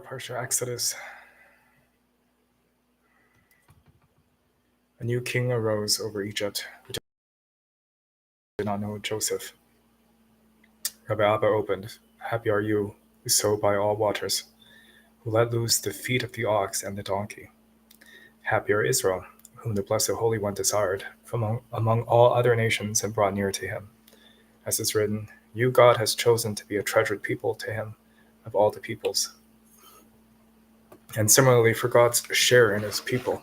Parsha Exodus. A new king arose over Egypt who did not know Joseph. Rabbi Abba opened, "Happy are you who sow by all waters, who let loose the feet of the ox and the donkey. Happy are Israel, whom the Blessed Holy One desired from among all other nations and brought near to him. As is written, you, God, has chosen to be a treasured people to him of all the peoples." And similarly, for God's share in his people,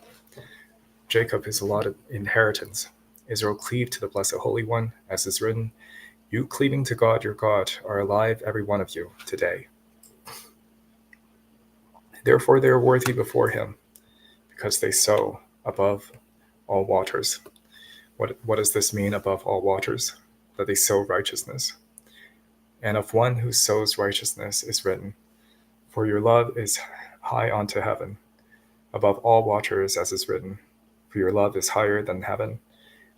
Jacob is allotted inheritance. Israel cleaved to the Blessed Holy One, as is written, you cleaving to God your God are alive, every one of you, today. Therefore they are worthy before him, because they sow above all waters. What does this mean, above all waters? That they sow righteousness. And of one who sows righteousness is written, for your love is high unto heaven, above all waters, as is written, for your love is higher than heaven,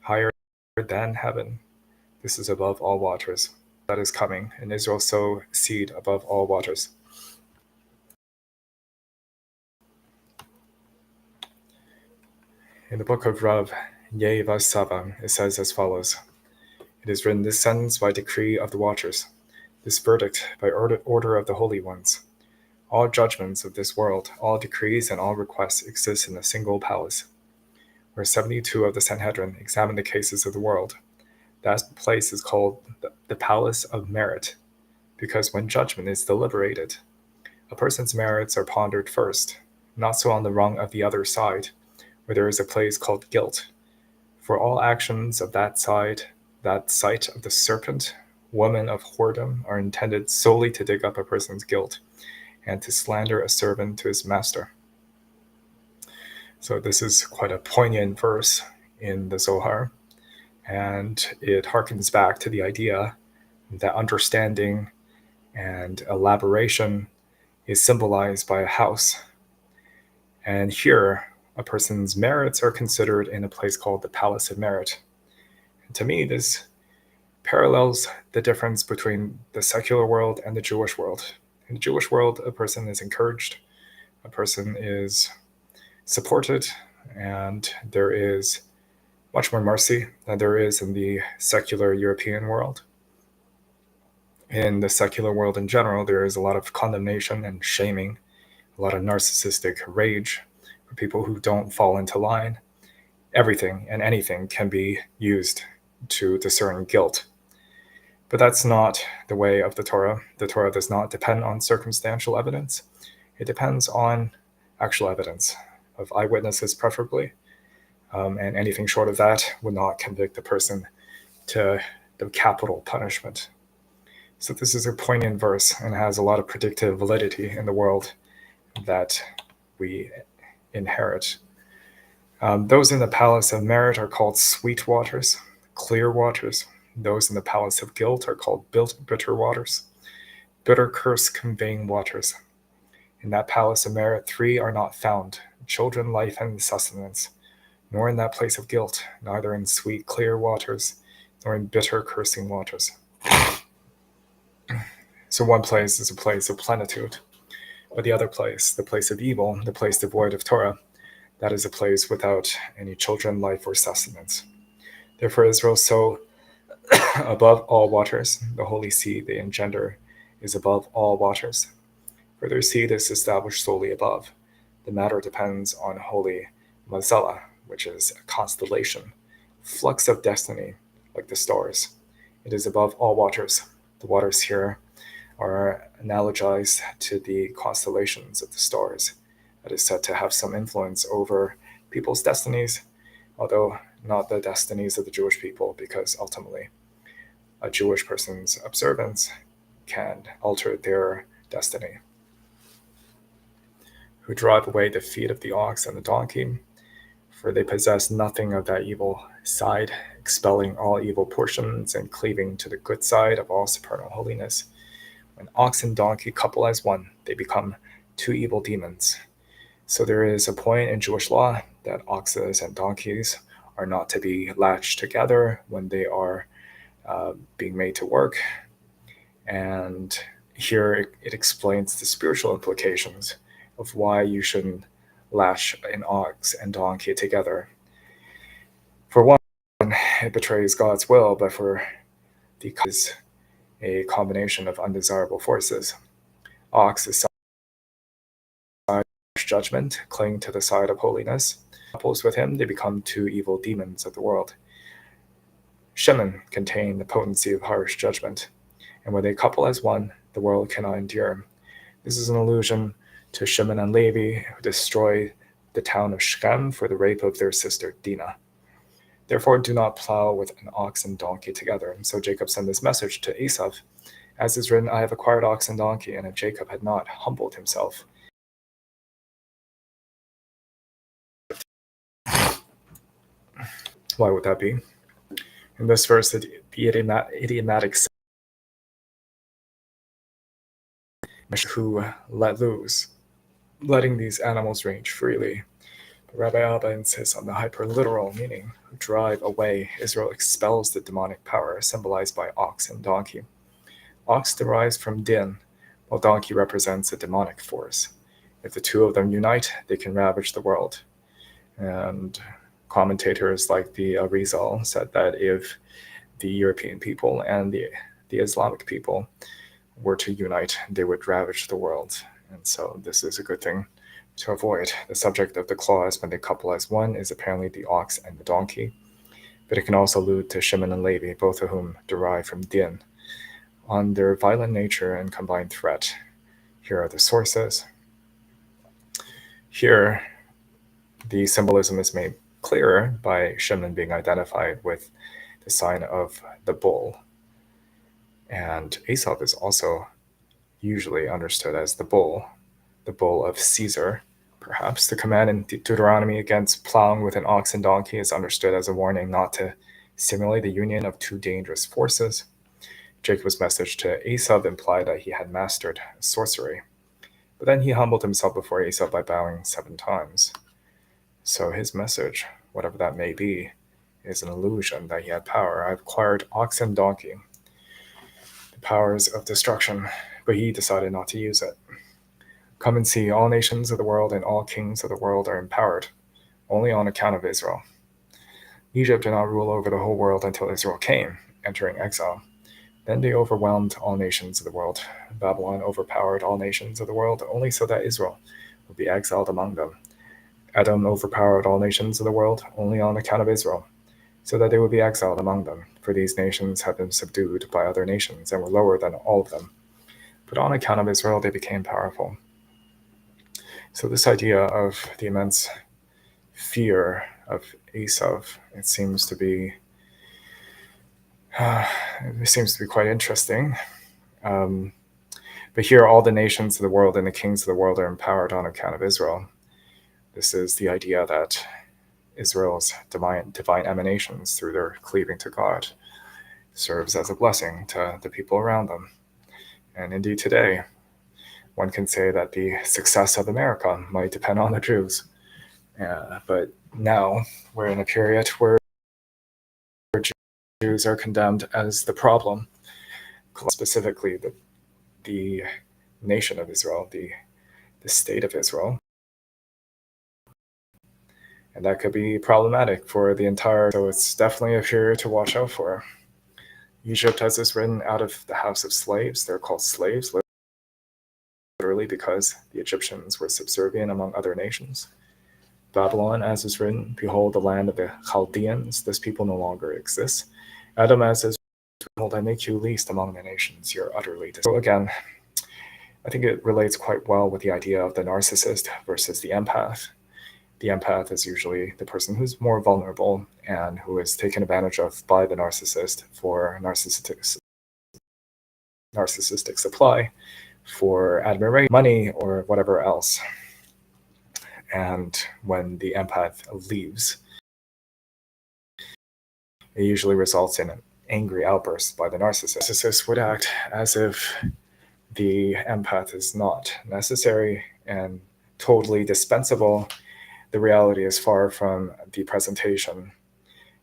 higher than heaven. This is above all waters that is coming, and Israel sow seed above all waters. In the book of Rav Yevav Sava, it says as follows, it is written, this sentence by decree of the watchers, this verdict by order of the holy ones. All judgments of this world, all decrees and all requests exist in a single palace, where 72 of the Sanhedrin examine the cases of the world. That place is called the Palace of Merit, because when judgment is deliberated, a person's merits are pondered first, not so on the rung of the other side, where there is a place called guilt. For all actions of that side, that sight of the serpent, woman of whoredom, are intended solely to dig up a person's guilt and to slander a servant to his master. So this is quite a poignant verse in the Zohar, and it harkens back to the idea that understanding and elaboration is symbolized by a house. And here, a person's merits are considered in a place called the Palace of Merit. And to me, this parallels the difference between the secular world and the Jewish world. In the Jewish world, a person is encouraged, a person is supported, and there is much more mercy than there is in the secular European world. In the secular world in general, there is a lot of condemnation and shaming, a lot of narcissistic rage for people who don't fall into line. Everything and anything can be used to discern guilt. But that's not the way of the Torah. The Torah does not depend on circumstantial evidence. It depends on actual evidence, of eyewitnesses preferably. And anything short of that would not convict the person to the capital punishment. So this is a poignant verse and has a lot of predictive validity in the world that we inherit. Those in the Palace of Merit are called sweet waters, clear waters. Those in the Palace of Guilt are called bitter waters, bitter curse conveying waters. In that Palace of Merit, 3 are not found, children, life, and sustenance, nor in that place of guilt, neither in sweet clear waters, nor in bitter cursing waters. So one place is a place of plenitude, but the other place, the place of evil, the place devoid of Torah, that is a place without any children, life, or sustenance. Therefore Israel so above all waters, the holy seed they engender is above all waters. For their seed is established solely above. The matter depends on holy Mazala, which is a constellation, flux of destiny, like the stars. It is above all waters. The waters here are analogized to the constellations of the stars that is said to have some influence over people's destinies, although not the destinies of the Jewish people, because ultimately a Jewish person's observance can alter their destiny. Who drive away the feet of the ox and the donkey, for they possess nothing of that evil side, expelling all evil portions and cleaving to the good side of all supernal holiness. When ox and donkey couple as one, they become 2 evil demons. So there is a point in Jewish law that oxes and donkeys are not to be latched together when they are being made to work. And here it explains the spiritual implications of why you shouldn't lash an ox and donkey together. For one, it betrays God's will, but for the is a combination of undesirable forces. Ox is judgment, cling to the side of holiness. Couples with him, they become two evil demons of the world. Shimon contain the potency of harsh judgment, and when they couple as one, the world cannot endure. This is an allusion to Shimon and Levi, who destroyed the town of Shechem for the rape of their sister Dinah. Therefore, do not plow with an ox and donkey together. And so Jacob sent this message to Esau. As is written, I have acquired ox and donkey, and if Jacob had not humbled himself. Why would that be? In this verse, the idiomatic who let loose, letting these animals range freely. But Rabbi Abba insists on the hyperliteral meaning, who drive away. Israel expels the demonic power symbolized by ox and donkey. Ox derives from din, while donkey represents a demonic force. If the two of them unite, they can ravage the world. And commentators like the Rizal said that if the European people and the Islamic people were to unite, they would ravage the world. And so this is a good thing to avoid. The subject of the clause, when they couple as one, is apparently the ox and the donkey, but it can also allude to Shimon and Levi, both of whom derive from din. On their violent nature and combined threat, here are the sources. Here, the symbolism is made clearer by Shimon being identified with the sign of the bull. And Esau is also usually understood as the bull of Caesar. Perhaps the command in Deuteronomy against plowing with an ox and donkey is understood as a warning not to simulate the union of two dangerous forces. Jacob's message to Esau implied that he had mastered sorcery, but then he humbled himself before Esau by bowing 7 times. So his message, whatever that may be, is an illusion that he had power. I've acquired ox and donkey, the powers of destruction, but he decided not to use it. Come and see, all nations of the world and all kings of the world are empowered, only on account of Israel. Egypt did not rule over the whole world until Israel came, entering exile. Then they overwhelmed all nations of the world. Babylon overpowered all nations of the world only so that Israel would be exiled among them. Edom overpowered all nations of the world only on account of Israel, so that they would be exiled among them. For these nations had been subdued by other nations and were lower than all of them. But on account of Israel, they became powerful. So this idea of the immense fear of Esau, it seems to be quite interesting. But here, all the nations of the world and the kings of the world are empowered on account of Israel. This is the idea that Israel's divine emanations, through their cleaving to God, serves as a blessing to the people around them. And indeed today, one can say that the success of America might depend on the Jews. But now we're in a period where Jews are condemned as the problem, specifically the nation of Israel, the state of Israel. And that could be problematic for the entire, so it's definitely a period to watch out for. Egypt has this written, out of the house of slaves. They're called slaves, literally because the Egyptians were subservient among other nations. Babylon, as is written, behold the land of the Chaldeans, this people no longer exists. Edom, as is, behold, I make you least among the nations, you're utterly destroyed. So again, I think it relates quite well with the idea of the narcissist versus the empath. The empath is usually the person who's more vulnerable and who is taken advantage of by the narcissist for narcissistic supply, for admiration, money, or whatever else. And when the empath leaves, it usually results in an angry outburst by the narcissist. The narcissist would act as if the empath is not necessary and totally dispensable. The reality is far from the presentation,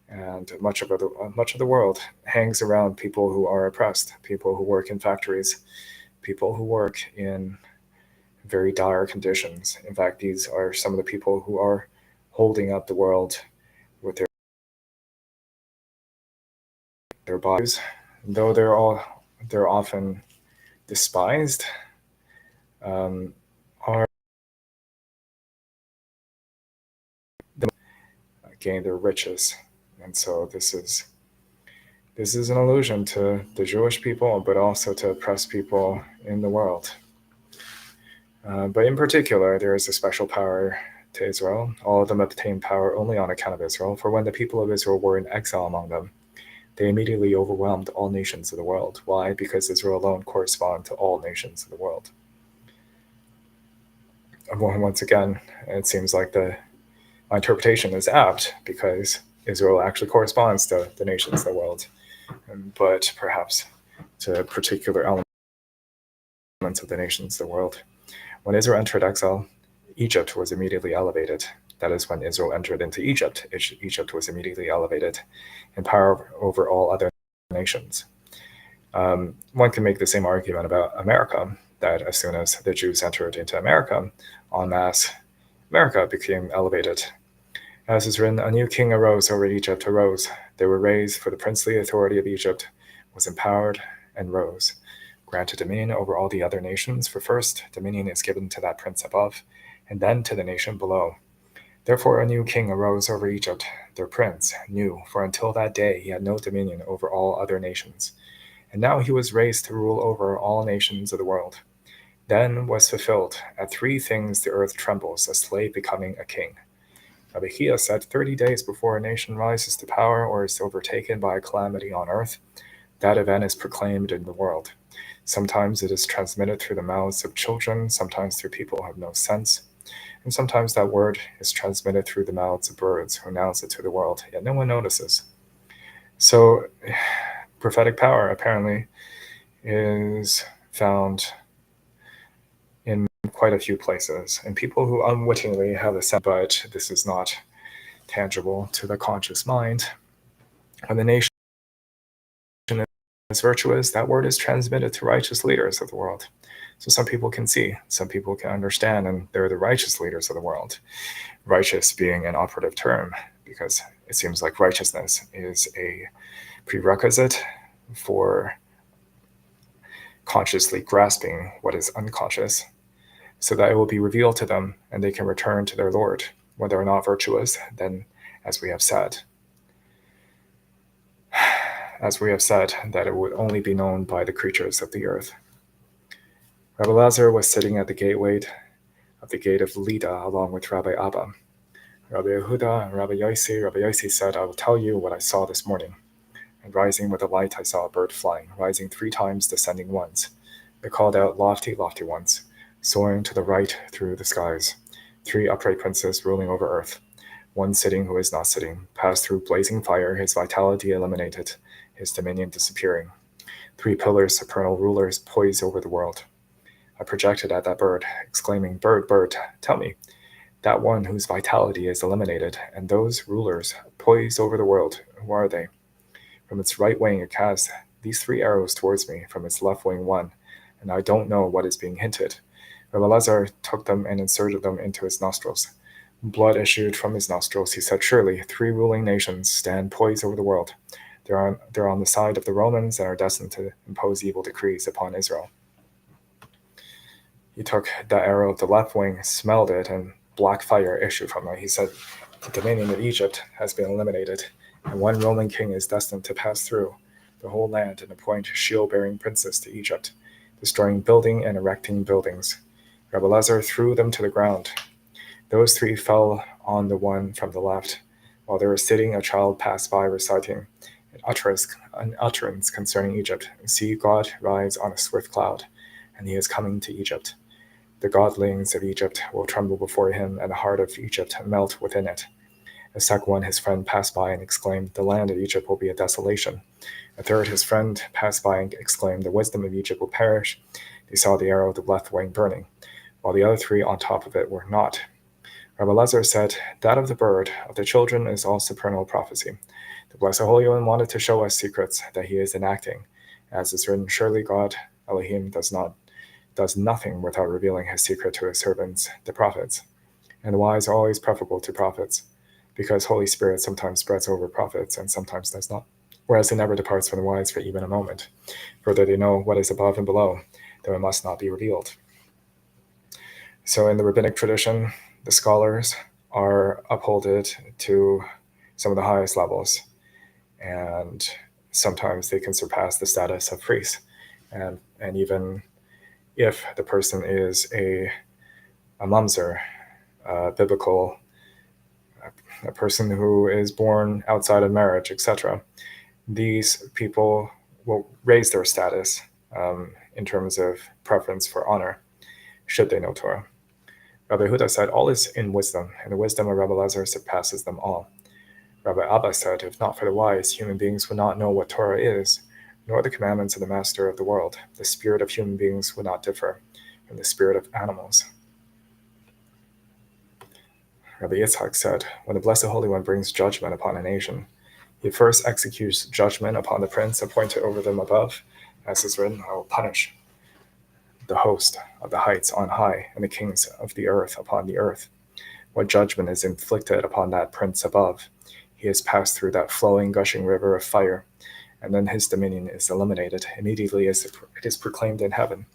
and much of the world hangs around people who are oppressed, people who work in factories, people who work in very dire conditions. In fact, these are some of the people who are holding up the world with their bodies. Though they're often despised, are gain their riches. And so this is an allusion to the Jewish people, but also to oppressed people in the world. But in particular, there is a special power to Israel. All of them obtained power only on account of Israel. For when the people of Israel were in exile among them, they immediately overwhelmed all nations of the world. Why? Because Israel alone corresponded to all nations of the world. Once again, it seems like my interpretation is apt because Israel actually corresponds to the nations of the world, but perhaps to particular elements of the nations of the world. When Israel entered exile, Egypt was immediately elevated. That is, when Israel entered into Egypt, Egypt was immediately elevated in power over all other nations. One can make the same argument about America, that as soon as the Jews entered into America, en masse, America became elevated. As is written, a new king arose over Egypt, arose. They were raised, for the princely authority of Egypt was empowered and rose. Granted dominion over all the other nations, for first dominion is given to that prince above, and then to the nation below. Therefore a new king arose over Egypt, their prince, new, for until that day he had no dominion over all other nations. And now he was raised to rule over all nations of the world. Then was fulfilled, at 3 things the earth trembles, a slave becoming a king. Rabbi Chia said, 30 days before a nation rises to power or is overtaken by a calamity on earth, that event is proclaimed in the world. Sometimes it is transmitted through the mouths of children, sometimes through people who have no sense, and sometimes that word is transmitted through the mouths of birds who announce it to the world, yet no one notices. So prophetic power apparently is found in quite a few places, and people who unwittingly have a sense, but this is not tangible to the conscious mind. When the nation is virtuous, that word is transmitted to righteous leaders of the world. So some people can see, some people can understand, and they're the righteous leaders of the world. Righteous being an operative term, because it seems like righteousness is a prerequisite for consciously grasping what is unconscious, so that it will be revealed to them and they can return to their Lord. When they're not virtuous, then, as we have said, that it would only be known by the creatures of the earth. Rabbi Lazar was sitting at the gateway of the gate of Lida along with Rabbi Abba. Rabbi Yehuda and Rabbi Yossi said, I will tell you what I saw this morning. And rising with a light, I saw a bird flying, rising 3 times, descending once. It called out, lofty, lofty ones, soaring to the right through the skies. 3 upright princes ruling over earth. One sitting who is not sitting, passed through blazing fire, his vitality eliminated, his dominion disappearing. 3 pillars, supernal rulers, poised over the world. I projected at that bird, exclaiming, Bird, bird, tell me, that one whose vitality is eliminated, and those rulers poised over the world, who are they? From its right wing it cast these 3 arrows towards me, from its left wing 1, and I don't know what is being hinted. Rabbi Lazar took them and inserted them into his nostrils. Blood issued from his nostrils. He said, surely 3 ruling nations stand poised over the world. They're on the side of the Romans and are destined to impose evil decrees upon Israel. He took the arrow of the left wing, smelled it, and black fire issued from it. He said, the dominion of Egypt has been eliminated, and one Roman king is destined to pass through the whole land and appoint shield-bearing princes to Egypt, destroying building and erecting buildings. Rabbi Lazar threw them to the ground. Those 3 fell on the one from the left. While they were sitting, a child passed by reciting an utterance concerning Egypt. See, God rides on a swift cloud, and he is coming to Egypt. The godlings of Egypt will tremble before him, and the heart of Egypt melt within it. A second one, his friend, passed by and exclaimed, the land of Egypt will be a desolation. A third, his friend, passed by and exclaimed, the wisdom of Egypt will perish. They saw the arrow of the left wing burning, while the other 3 on top of it were not. Rabbi Lazar said, that of the bird, of the children, is all supernal prophecy. The Blessed Holy One wanted to show us secrets that he is enacting. As is written, surely God, Elohim, does not does nothing without revealing his secret to his servants, the prophets. And the wise are always preferable to prophets, because Holy Spirit sometimes spreads over prophets and sometimes does not. Whereas it never departs from the wise for even a moment, for that they know what is above and below, though it must not be revealed. So in the rabbinic tradition, the scholars are upholded to some of the highest levels, and sometimes they can surpass the status of priests. And even if the person is a mamzer, biblical, a person who is born outside of marriage, etc., these people will raise their status in terms of preference for honor, should they know Torah. Rabbi Huda said, all is in wisdom, and the wisdom of Rabbi Lazar surpasses them all. Rabbi Abba said, if not for the wise, human beings would not know what Torah is, nor the commandments of the master of the world. The spirit of human beings would not differ from the spirit of animals. Rabbi Yitzhak said, when the Blessed Holy One brings judgment upon a nation, he first executes judgment upon the prince appointed over them above. As is written, I will punish the host of the heights on high and the kings of the earth upon the earth. What judgment is inflicted upon that prince above? He has passed through that flowing, gushing river of fire, and then his dominion is eliminated immediately as it is proclaimed in heaven.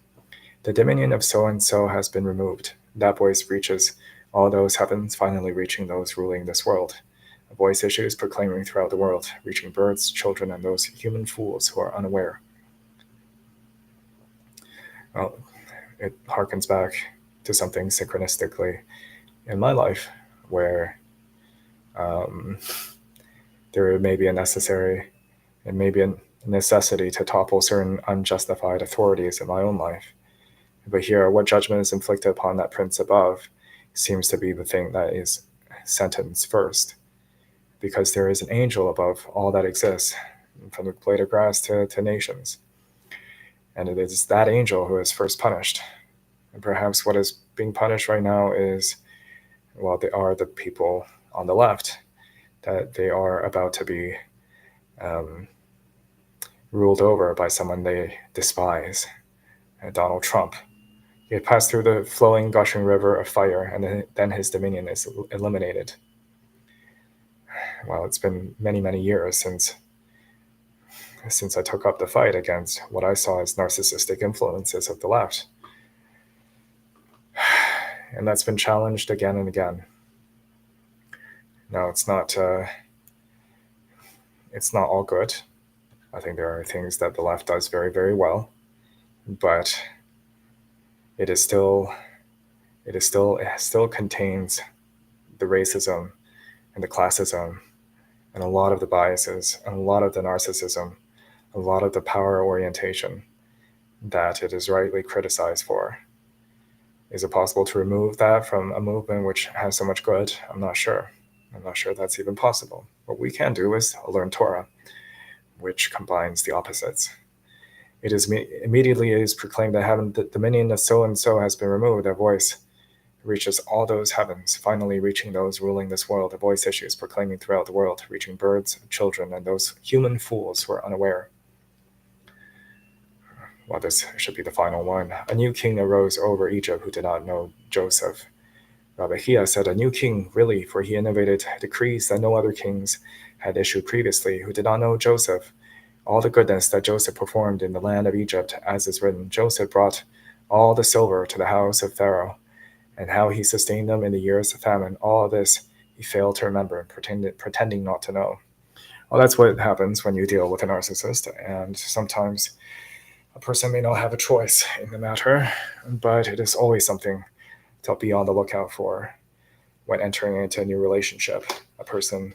The dominion of so-and-so has been removed. That voice reaches all those heavens, finally reaching those ruling this world. A voice issues proclaiming throughout the world, reaching birds, children, and those human fools who are unaware. Well, it harkens back to something synchronistically in my life where there may be a necessity to topple certain unjustified authorities in my own life. But here, what judgment is inflicted upon that prince above seems to be the thing that is sentenced first, because there is an angel above all that exists, from the blade of grass to nations. And it is that angel who is first punished. And perhaps what is being punished right now is, well, they are the people on the left, that they are about to be ruled over by someone they despise, Donald Trump. He had passed through the flowing, gushing river of fire, and then his dominion is eliminated. Well, it's been many, many years since I took up the fight against what I saw as narcissistic influences of the left. And that's been challenged again and again. No, it's not all good. I think there are things that the left does very, very well, but it still contains the racism and the classism and a lot of the biases and a lot of the narcissism, a lot of the power orientation that it is rightly criticized for. Is it possible to remove that from a movement which has so much good? I'm not sure. I'm not sure that's even possible. What we can do is learn Torah, which combines the opposites. It is immediately it is proclaimed that heaven, the dominion of so-and-so has been removed. A voice reaches all those heavens, finally reaching those ruling this world. A voice issues proclaiming throughout the world, reaching birds, children, and those human fools who are unaware. Well, this should be the final one. A new king arose over Egypt who did not know Joseph. Rabbi Chia said, a new king, really, for he innovated decrees that no other kings had issued previously, who did not know Joseph. All the goodness that Joseph performed in the land of Egypt, as is written, Joseph brought all the silver to the house of Pharaoh, and how he sustained them in the years of famine. All of this he failed to remember, pretending not to know. Well, that's what happens when you deal with a narcissist, and sometimes a person may not have a choice in the matter, but it is always something to be on the lookout for when entering into a new relationship. A person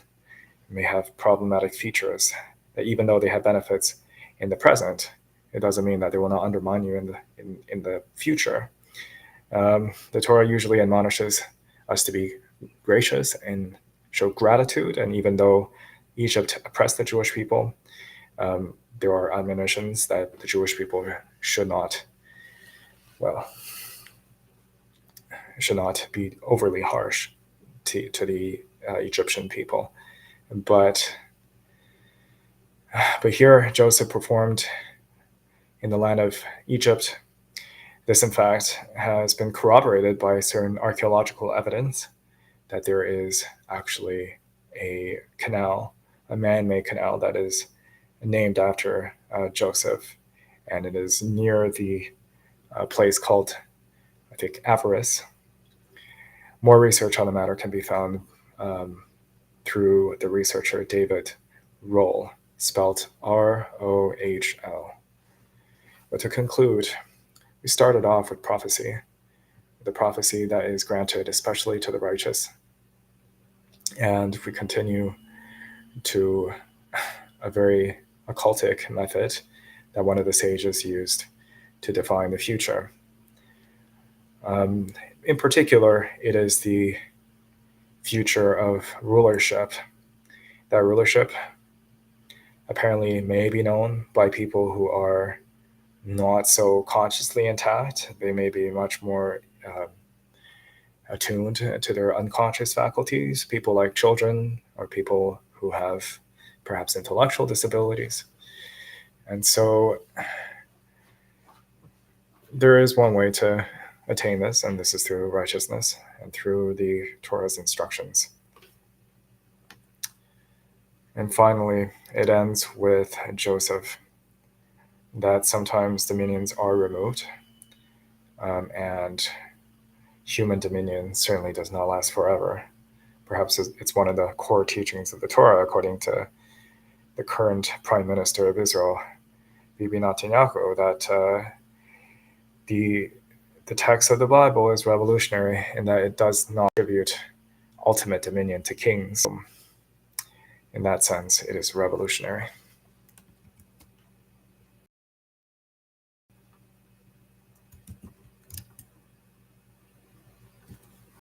may have problematic features that, even though they have benefits in the present, it doesn't mean that they will not undermine you in the future. The Torah usually admonishes us to be gracious and show gratitude. And even though Egypt oppressed the Jewish people, there are admonitions that the Jewish people should not be overly harsh to the Egyptian people. But here Joseph performed in the land of Egypt This, in fact, has been corroborated by certain archaeological evidence that there is actually a canal, a man-made canal that is named after Joseph, and it is near the place called, I think, Avaris. More research on the matter can be found through the researcher David Rohl, spelled Rohl. But to conclude, we started off with prophecy, the prophecy that is granted especially to the righteous. And we continue to a very occultic method that one of the sages used to define the future. In particular, it is the future of rulership. That rulership apparently may be known by people who are not so consciously intact. They may be much more attuned to their unconscious faculties, people like children or people who have perhaps intellectual disabilities. And so there is one way to attain this, and this is through righteousness and through the Torah's instructions. And finally, it ends with Joseph, that sometimes dominions are removed, and human dominion certainly does not last forever. Perhaps it's one of the core teachings of the Torah, according to the current Prime Minister of Israel, Bibi Netanyahu, that the text of the Bible is revolutionary in that it does not attribute ultimate dominion to kings. In that sense, it is revolutionary.